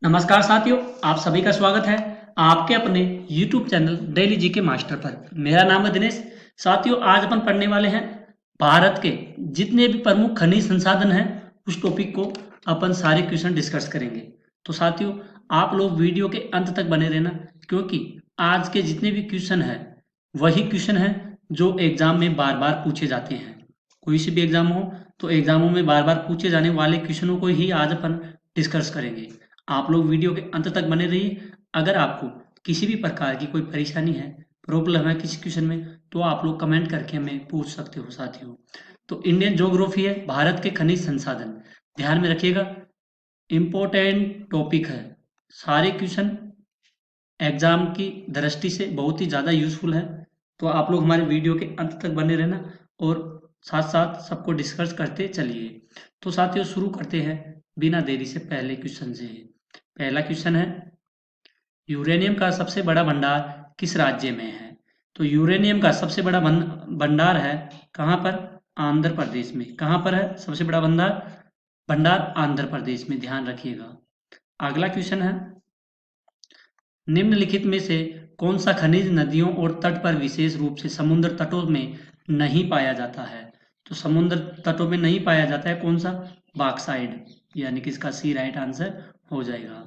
नमस्कार साथियों, आप सभी का स्वागत है आपके अपने YouTube channel daily GK master पर। मेरा नाम है दिनेश। साथियों, आज अपन पढ़ने वाले हैं भारत के जितने भी प्रमुख खनिज संसाधन हैं उस टॉपिक को अपन सारे क्वेश्चन डिस्कस करेंगे। तो साथियों, आप लोग वीडियो के अंत तक बने रहना, क्योंकि आज के जितने भी क्वेश्चन हैं वही क्वेश्चन हैं जो एग्जाम में बार बार पूछे जाते हैं। कोई से भी एग्जाम हो तो एग्जामों में बार बार पूछे जाने वाले क्वेश्चनों को ही आज अपन डिस्कस करेंगे। आप लोग वीडियो के अंत तक बने रहिए। अगर आपको किसी भी प्रकार की कोई परेशानी है, प्रॉब्लम है किसी क्वेश्चन में, तो आप लोग कमेंट करके हमें पूछ सकते हो साथियों। तो इंडियन ज्योग्राफी है, भारत के खनिज संसाधन, ध्यान में रखिएगा, इम्पोर्टेंट टॉपिक है। सारे क्वेश्चन एग्जाम की दृष्टि से बहुत ही ज़्यादा यूजफुल है। तो आप लोग हमारे वीडियो के अंत तक बने रहना और साथ साथ सबको डिस्कस करते चलिए। तो साथियों, शुरू करते हैं बिना देरी से पहले क्वेश्चन से। पहला क्वेश्चन है, यूरेनियम का सबसे बड़ा भंडार किस राज्य में है? तो यूरेनियम का सबसे बड़ा भंडार है कहाँ पर? आंध्र प्रदेश में। कहाँ पर है सबसे बड़ा भंडार? भंडार आंध्र प्रदेश में, ध्यान रखिएगा। अगला क्वेश्चन है, निम्नलिखित में से कौन सा खनिज नदियों और तट पर विशेष रूप से समुद्र तटों में नहीं पाया जाता है? तो समुद्र तटों में नहीं पाया जाता है कौन सा? बॉक्साइट, यानी कि इसका सी राइट आंसर हो जाएगा।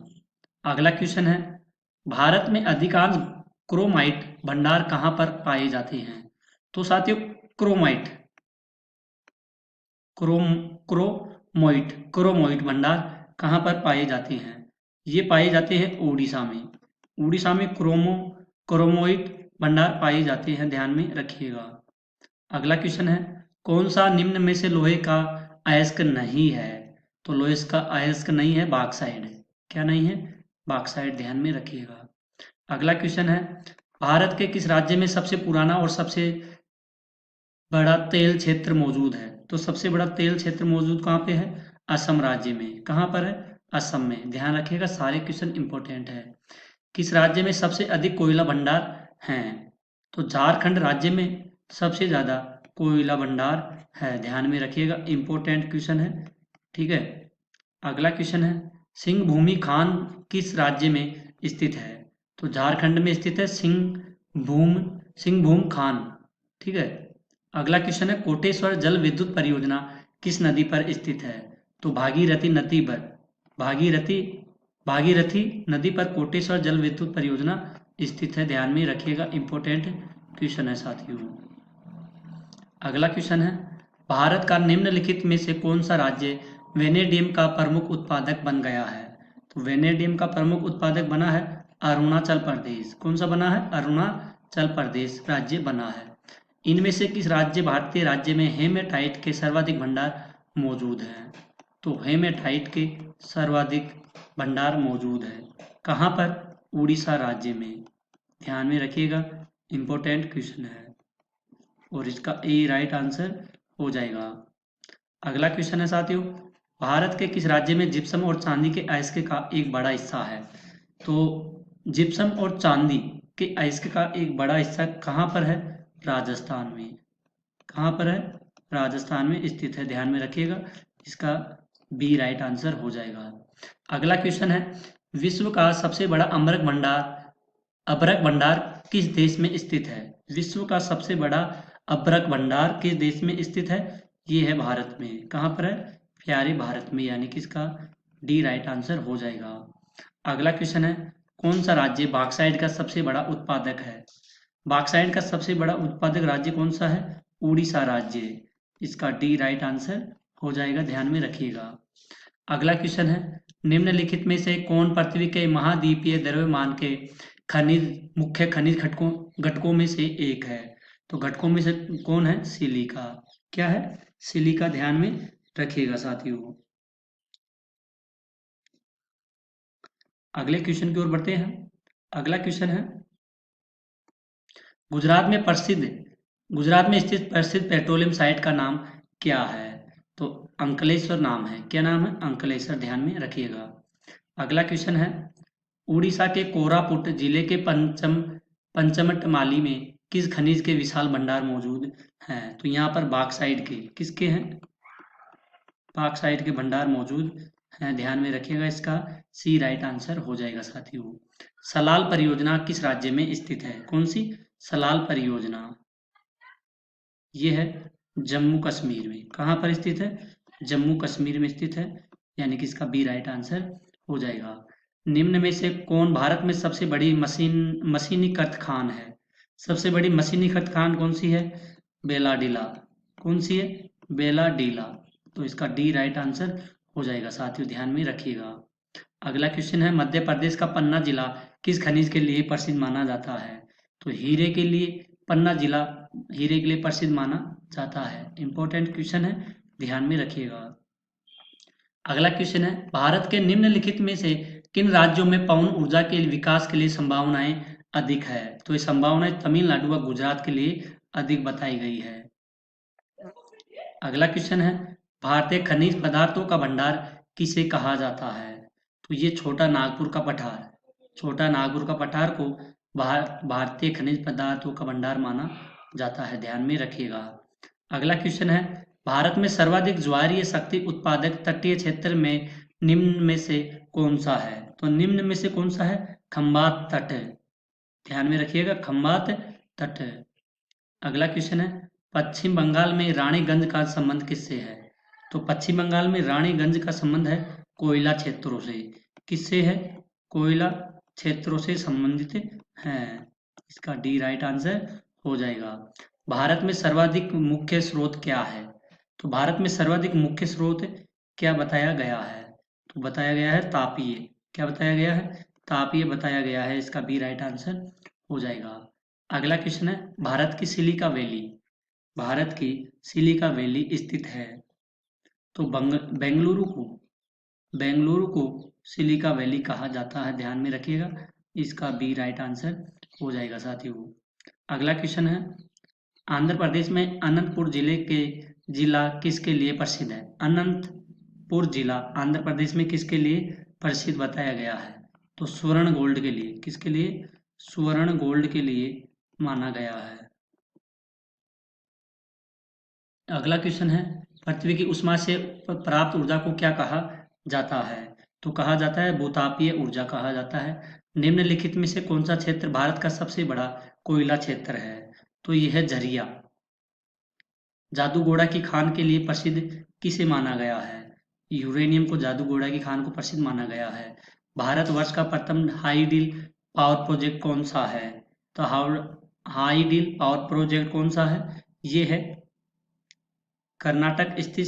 अगला क्वेश्चन है, भारत में अधिकांश क्रोमाइट भंडार कहाँ पर पाए जाते हैं? तो साथियों, क्रोमाइट क्रोम क्रोमोइट क्रोमोइट भंडार कहाँ पर पाए जाते हैं? ये पाए जाते हैं उड़ीसा में। उड़ीसा में क्रोमोइट भंडार पाए जाते हैं, ध्यान में रखिएगा। अगला क्वेश्चन है, कौन सा निम्न में से लोहे का अयस्क नहीं है? तो लोहे का अयस्क नहीं है बॉक्साइट। क्या नहीं है? बॉक्साइट, ध्यान में रखिएगा। अगला क्वेश्चन है, भारत के किस राज्य में सबसे पुराना और सबसे बड़ा तेल क्षेत्र मौजूद है? तो सबसे बड़ा तेल क्षेत्र मौजूद कहाँ पे है? असम राज्य में। कहाँ पर है? असम में, ध्यान रखिएगा, सारे क्वेश्चन इंपॉर्टेंट है। किस राज्य में सबसे अधिक कोयला भंडार हैं? तो झारखंड राज्य में सबसे ज्यादा कोयला भंडार है, ध्यान में रखिएगा, इंपॉर्टेंट क्वेश्चन है। ठीक है। अगला क्वेश्चन है, सिंह भूमि खान किस राज्य में स्थित है? तो झारखंड में स्थित है सिंह भूम खान। ठीक है। अगला क्वेश्चन है, कोटेश्वर जल विद्युत परियोजना किस नदी पर स्थित है? तो भागीरथी नदी पर। भागीरथी भागीरथी नदी पर कोटेश्वर जल विद्युत परियोजना स्थित है, ध्यान में रखिएगा, इंपॉर्टेंट क्वेश्चन है साथियों। अगला क्वेश्चन है, भारत का निम्नलिखित में से कौन सा राज्य वेनेडियम का प्रमुख उत्पादक बन गया है? तो वेनेडियम का प्रमुख उत्पादक बना है अरुणाचल प्रदेश। कौन सा बना है? अरुणाचल प्रदेश राज्य बना है। इनमें से किस भारतीय राज्य में हेमेटाइट के सर्वाधिक भंडार मौजूद हैं? तो हेमेटाइट के सर्वाधिक भंडार मौजूद है कहाँ पर? उड़ीसा राज्य में, ध्यान में रखिएगा, इंपॉर्टेंट क्वेश्चन है और इसका ए राइट आंसर हो जाएगा। अगला क्वेश्चन है साथियों, भारत के किस राज्य में जिप्सम और चांदी के अयस्क का एक बड़ा हिस्सा है? तो जिप्सम और चांदी के अयस्क का एक बड़ा हिस्सा कहाँ पर है? राजस्थान में। कहाँ पर है? राजस्थान में स्थित है, ध्यान में रखिएगा, इसका बी राइट आंसर हो जाएगा। अगला क्वेश्चन है, विश्व का सबसे बड़ा अभ्रक भंडार किस देश में स्थित है? विश्व का सबसे बड़ा अभ्रक भंडार किस देश में स्थित है? ये है भारत में। कहाँ पर है? प्यारे भारत में, यानी कि इसका डी राइट आंसर हो जाएगा। अगला क्वेश्चन है, कौन सा राज्य बॉक्साइट का सबसे बड़ा उत्पादक है? बॉक्साइट का सबसे बड़ा उत्पादक राज्य कौन सा है? उड़ीसा राज्य, इसका डी राइट आंसर हो जाएगा, ध्यान में रखिएगा। अगला क्वेश्चन है, निम्नलिखित में से कौन पृथ्वी के महाद्वीपीय द्रव्यमान के मुख्य खनिज घटकों में से एक है? तो घटकों में से कौन है? सिलिका। क्या है? सिलिका, ध्यान में रखिएगा साथियों। अगले क्वेश्चन की ओर बढ़ते हैं। अगला क्वेश्चन है, गुजरात में प्रसिद्ध गुजरात में स्थित प्रसिद्ध पेट्रोलियम साइट का नाम क्या है? तो अंकलेश्वर नाम है। क्या नाम है? अंकलेश्वर, ध्यान में रखिएगा। अगला क्वेश्चन है, उड़ीसा के कोरापुट जिले के पंचमटमाली में किस खनिज के विशाल भंडार मौजूद हैं? तो यहाँ पर बॉक्साइट के किसके हैं? बॉक्साइट के भंडार मौजूद है, ध्यान में रखिएगा, इसका सी राइट आंसर हो जाएगा साथियों। सलाल परियोजना किस राज्य में स्थित है? कौन सी सलाल परियोजना? ये है जम्मू कश्मीर में। कहाँ पर स्थित है? जम्मू कश्मीर में स्थित है, यानी कि इसका बी राइट आंसर हो जाएगा। निम्न में से कौन भारत में सबसे बड़ी मशीनीकृत खान है? सबसे बड़ी मशीनीकृत खान कौन सी है? बेलाडीला। कौन सी है? बेलाडीला। तो इसका डी राइट आंसर हो जाएगा साथियों, ध्यान में रखिएगा। अगला क्वेश्चन है, मध्य प्रदेश का पन्ना जिला किस खनिज के लिए प्रसिद्ध माना जाता है? तो हीरे के लिए पन्ना जिला हीरे के लिए प्रसिद्ध माना जाता है। इंपॉर्टेंट क्वेश्चन है, ध्यान में रखिएगा। अगला क्वेश्चन है, भारत के निम्नलिखित में से किन राज्यों में पवन ऊर्जा के विकास के लिए संभावनाएं अधिक है? तो ये संभावनाएं तमिलनाडु व गुजरात के लिए अधिक बताई गई है। अगला क्वेश्चन है, भारतीय खनिज पदार्थों का भंडार किसे कहा जाता है? तो ये छोटा नागपुर का पठार को भारतीय खनिज पदार्थों का भंडार माना जाता है, ध्यान में रखिएगा। अगला क्वेश्चन है, भारत में सर्वाधिक ज्वारीय शक्ति उत्पादक तटीय क्षेत्र में निम्न में से कौन सा है? तो निम्न में से कौन सा है? खंबात तट। ध्यान में रखिएगा, खंबात तट। अगला क्वेश्चन है, पश्चिम बंगाल में रानीगंज का संबंध किससे है? तो पश्चिम बंगाल में रानीगंज का संबंध है कोयला क्षेत्रों से। किससे है? कोयला क्षेत्रों से संबंधित है। इसका डी राइट आंसर हो जाएगा। भारत में सर्वाधिक मुख्य स्रोत क्या है? तो भारत में सर्वाधिक मुख्य स्रोत क्या बताया गया है? तो बताया गया है तापीय। क्या बताया गया है? तापीय बताया गया है, इसका बी राइट आंसर हो जाएगा। अगला क्वेश्चन है, भारत की सिलिका वैली स्थित है। तो बेंगलुरु को सिलिका वैली कहा जाता है, ध्यान में रखिएगा। इसका बी राइट आंसर हो जाएगा साथियों। अगला क्वेश्चन है, आंध्र प्रदेश में अनंतपुर जिला किसके लिए प्रसिद्ध है? अनंतपुर जिला आंध्र प्रदेश में किसके लिए प्रसिद्ध बताया गया है? तो स्वर्ण गोल्ड के लिए। किसके लिए? स्वर्ण गोल्ड के लिए माना गया है। अगला क्वेश्चन है, पृथ्वी की उष्मा से प्राप्त ऊर्जा को क्या कहा जाता है? तो कहा जाता है भूतापीय ऊर्जा कहा जाता है। निम्नलिखित में से कौन सा क्षेत्र भारत का सबसे बड़ा कोयला क्षेत्र है? तो यह है झरिया। जादूगोड़ा की खान के लिए प्रसिद्ध किसे माना गया है? यूरेनियम को जादूगोड़ा की खान को प्रसिद्ध माना गया है। भारतवर्ष का प्रथम हाइडल पावर प्रोजेक्ट कौन सा है? तो हाइडल पावर प्रोजेक्ट कौन सा है? ये है कर्नाटक स्थित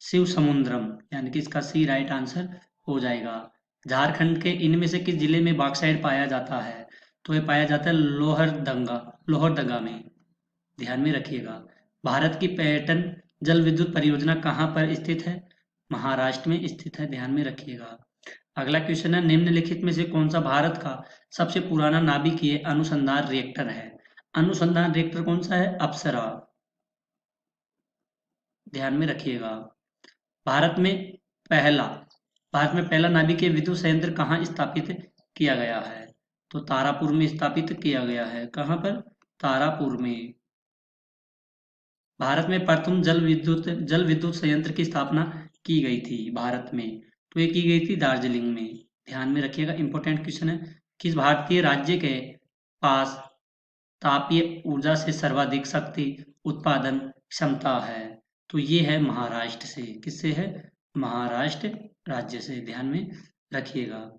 शिव समुद्रम, यानी कि इसका सी राइट आंसर हो जाएगा। झारखंड के इनमें से किस जिले में बॉक्साइट पाया जाता है? तो ये पाया जाता है लोहरदगा में, ध्यान में रखिएगा। भारत की पर्यटन जल विद्युत परियोजना कहाँ पर स्थित है? महाराष्ट्र में स्थित है, ध्यान में रखिएगा। अगला क्वेश्चन है, निम्नलिखित में से कौन सा भारत का सबसे पुराना नाभिकीय अनुसंधान रिएक्टर है? अनुसंधान रिएक्टर कौन सा है? अप्सरा, ध्यान में रखिएगा। भारत में पहला नाभिकीय विद्युत संयंत्र कहाँ स्थापित किया गया है? तो तारापुर में स्थापित किया गया है। कहाँ पर? तारापुर में। भारत में प्रथम जल विद्युत संयंत्र की स्थापना की गई थी भारत में, तो ये की गई थी दार्जिलिंग में, ध्यान में रखिएगा। इंपॉर्टेंट क्वेश्चन है, किस भारतीय राज्य के पास तापीय ऊर्जा से सर्वाधिक शक्ति उत्पादन क्षमता है? तो ये है महाराष्ट्र से। किससे है? महाराष्ट्र राज्य से, ध्यान में रखिएगा।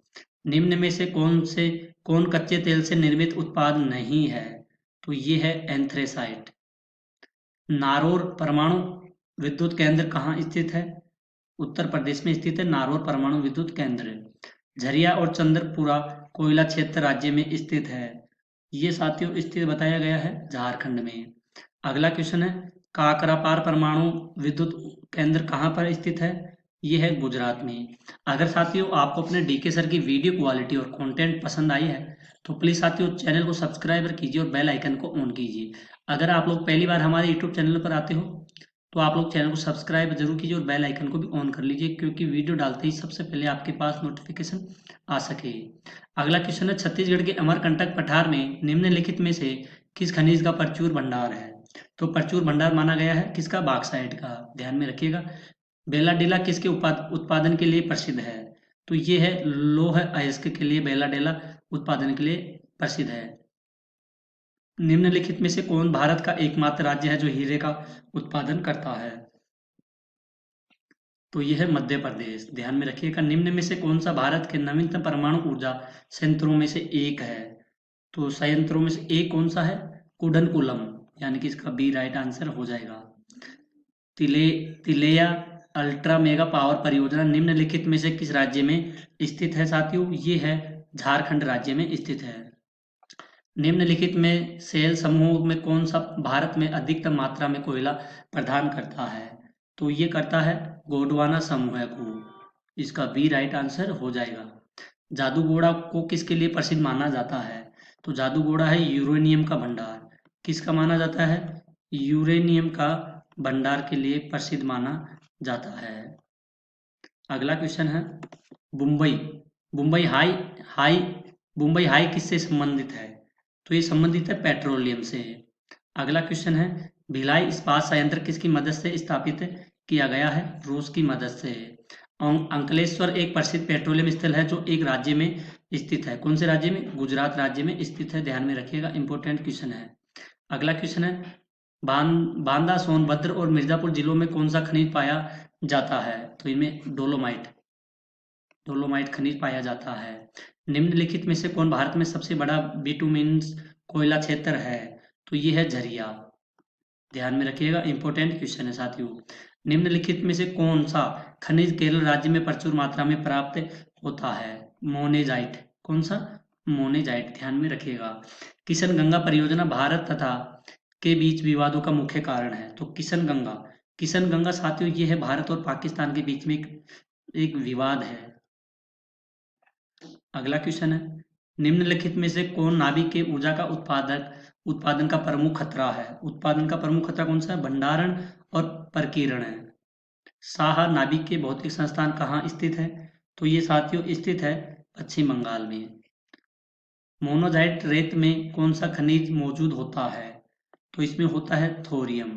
निम्न में से कौन कच्चे तेल से निर्मित उत्पाद नहीं है? तो ये है एंथ्रेसाइट। नारोर परमाणु विद्युत केंद्र कहाँ स्थित है? उत्तर प्रदेश में स्थित है नारोर परमाणु विद्युत केंद्र। झरिया और चंद्रपुरा कोयला क्षेत्र राज्य में स्थित है। ये साथियों स्थित बताया गया है झारखंड में। अगला क्वेश्चन है, काकरापार परमाणु विद्युत केंद्र कहाँ पर स्थित है? ये है गुजरात में। अगर साथियों आपको अपने डीके सर की वीडियो क्वालिटी और कंटेंट पसंद आई है तो प्लीज़ साथियों चैनल को सब्सक्राइब कीजिए और बेल आइकन को ऑन कीजिए। अगर आप लोग पहली बार हमारे यूट्यूब चैनल पर आते हो तो आप लोग चैनल को सब्सक्राइब जरूर कीजिए और बेल आइकन को भी ऑन कर लीजिए, क्योंकि वीडियो डालते ही सबसे पहले आपके पास नोटिफिकेशन आ सके। अगला क्वेश्चन है, छत्तीसगढ़ के अमरकंटक पठार में निम्नलिखित में से किस खनिज का प्रचुर भंडार है? तो प्रचुर भंडार माना गया है किसका? बॉक्साइट का, ध्यान में रखिएगा। बेलाडेला किसके उत्पादन के लिए प्रसिद्ध है? तो ये है लौह अयस्क के लिए बेलाडेला उत्पादन के लिए प्रसिद्ध है। निम्नलिखित में से कौन भारत का एकमात्र राज्य है जो हीरे का उत्पादन करता है? तो यह है मध्य प्रदेश। ध्यान में रखिएगा, निम्न में से कौन सा भारत के नवीनतम परमाणु ऊर्जा संयंत्रों में से एक है? तो संयंत्रों में से एक कौन सा है? कुडनकुलम, यानी कि इसका बी राइट आंसर हो जाएगा। तिलेया अल्ट्रा मेगा पावर परियोजना निम्नलिखित में से किस राज्य में स्थित है साथियों? ये है झारखंड राज्य में स्थित है। निम्नलिखित में सेल समूह में कौन सा भारत में अधिकतम मात्रा में कोयला प्रदान करता है? तो ये करता है गोंडवाना समूह को। इसका बी राइट आंसर हो जाएगा। जादूगोड़ा को किसके लिए प्रसिद्ध माना जाता है? तो जादूगोड़ा है यूरेनियम का भंडार। किसका माना जाता है? यूरेनियम का भंडार के लिए प्रसिद्ध माना जाता है। अगला क्वेश्चन है Mumbai Mumbai high high Mumbai high किससे संबंधित है? तो ये संबंधित है पेट्रोलियम से। अगला क्वेश्चन है भिलाई इस्पात संयंत्र किसकी मदद से स्थापित किया गया है? रूस की मदद से। अंकलेश्वर एक प्रसिद्ध पेट्रोलियम स्थल है जो एक राज्य में स्थित है। कौन से राज्य में? गुजरात राज्य में स्थित है। ध्यान में रखिएगा, इंपॉर्टेंट क्वेश्चन है। अगला क्वेश्चन है बांदा सोनभद्र और मिर्जापुर जिलों में कौन सा खनिज पाया जाता है? तो इनमें डोलोमाइट खनिज पाया जाता है। निम्नलिखित में से कौन भारत में सबसे बड़ा बिटुमिन्स कोयला क्षेत्र है? तो ये है झरिया। ध्यान में रखिएगा, इंपॉर्टेंट क्वेश्चन है साथियों। निम्नलिखित में से कौन सा खनिज केरल राज्य में प्रचुर मात्रा में प्राप्त होता है? मोनेजाइट। कौन सा? मोनेजाइट। ध्यान में रखिएगा। किशन गंगा परियोजना भारत तथा के बीच विवादों का मुख्य कारण है। तो किशन गंगा साथियों ये है भारत और पाकिस्तान के बीच में एक विवाद है। अगला क्वेश्चन है निम्नलिखित में से कौन नाभिक के ऊर्जा का उत्पादन का प्रमुख खतरा है? उत्पादन का प्रमुख खतरा कौन सा है? भंडारण और प्रकीर्णन है। साहा नाभिक के भौतिक संस्थान कहाँ स्थित है? तो ये साथियों स्थित है पश्चिम बंगाल में। मोनोजाइट रेत में कौन सा खनिज मौजूद होता है? तो इसमें होता है थोरियम।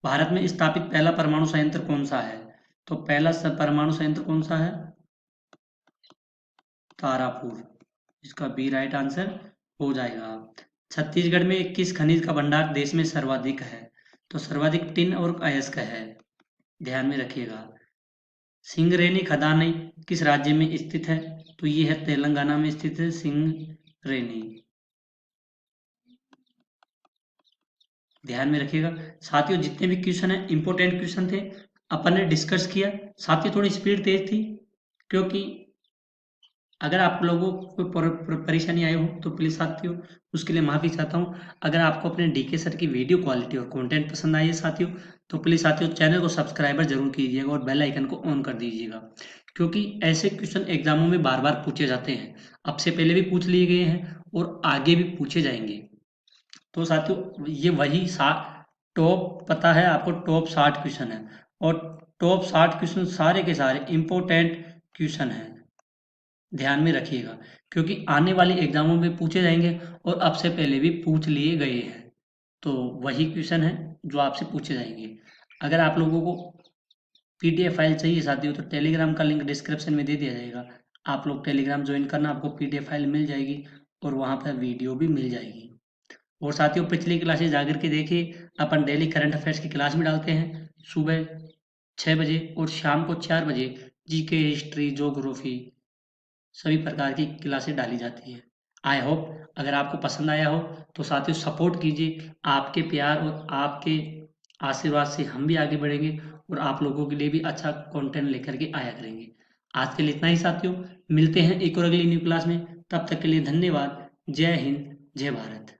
भारत में स्थापित पहला परमाणु संयंत्र कौन सा है? तो पहला परमाणु संयंत्र कौन सा है? तारापुर। इसका बी राइट आंसर हो जाएगा। छत्तीसगढ़ में किस खनिज का भंडार देश में सर्वाधिक है? तो सर्वाधिक टिन और अयस्क है। ध्यान में रखिएगा। सिंगरेनी खदानें किस राज्य में स्थित है? तो ये है तेलंगाना में स्थित है सिंगरेनी। ध्यान में रखिएगा साथियों, जितने भी क्वेश्चन है इंपॉर्टेंट क्वेश्चन थे, अपन ने डिस्कस किया। साथियों थोड़ी स्पीड तेज थी, क्योंकि अगर आप लोगों को परेशानी आई हो तो प्लीज साथियों उसके लिए माफी चाहता हूँ। अगर आपको अपने डीके सर की वीडियो क्वालिटी और कंटेंट पसंद आई है साथियों, तो प्लीज साथियों चैनल को सब्सक्राइबर जरूर कीजिएगा और बेल आइकन को ऑन कर दीजिएगा, क्योंकि ऐसे क्वेश्चन एग्जामों में बार बार पूछे जाते हैं। अब से पहले भी पूछ लिए गए हैं और आगे भी पूछे जाएंगे। तो साथियों ये वही टॉप, पता है आपको, टॉप 60 क्वेश्चन है और टॉप 60 क्वेश्चन सारे के सारे इंपॉर्टेंट क्वेश्चन हैं। ध्यान में रखिएगा, क्योंकि आने वाले एग्जामों में पूछे जाएंगे और अब से पहले भी पूछ लिए गए हैं। तो वही क्वेश्चन है जो आपसे पूछे जाएंगे। अगर आप लोगों को पीडीएफ फाइल चाहिए साथियों, तो टेलीग्राम का लिंक डिस्क्रिप्शन में दे दिया जाएगा। आप लोग टेलीग्राम ज्वाइन करना, आपको पीडीएफ फाइल मिल जाएगी और वहाँ पर वीडियो भी मिल जाएगी। और साथियों पिछली क्लासेज जाकर के देखिए, अपन डेली करंट अफेयर्स की क्लास भी डालते हैं सुबह 6 बजे और शाम को 4 बजे। जीके, हिस्ट्री, ज्योग्राफी सभी प्रकार की क्लासेस डाली जाती है। आई होप अगर आपको पसंद आया हो तो साथियों सपोर्ट कीजिए। आपके प्यार और आपके आशीर्वाद से हम भी आगे बढ़ेंगे और आप लोगों के लिए भी अच्छा कंटेंट लेकर के आया करेंगे। आज के लिए इतना ही साथियों, मिलते हैं एक और अगली न्यू क्लास में। तब तक के लिए धन्यवाद। जय हिंद, जय भारत।